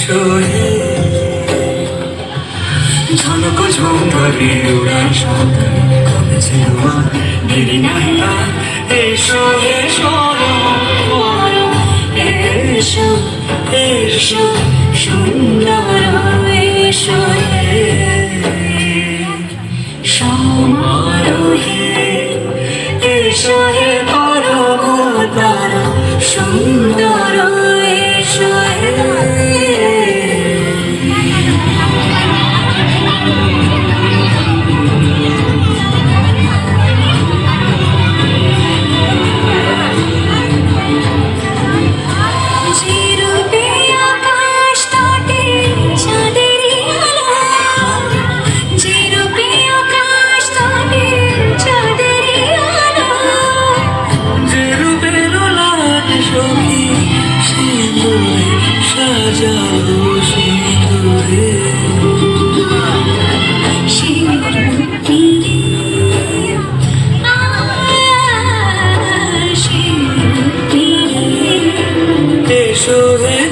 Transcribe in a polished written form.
এসো হে ঝলক ঝঙ্কারে উড়া শঙ্কা কমেছে তোমার দেরি নাই আর এসো এসো এসো এসো সুন্দর এসো হে সমারোহে এসো হে পরবতারা সুন্দর এসো হে সাজালো সিঁদুরে এসো হে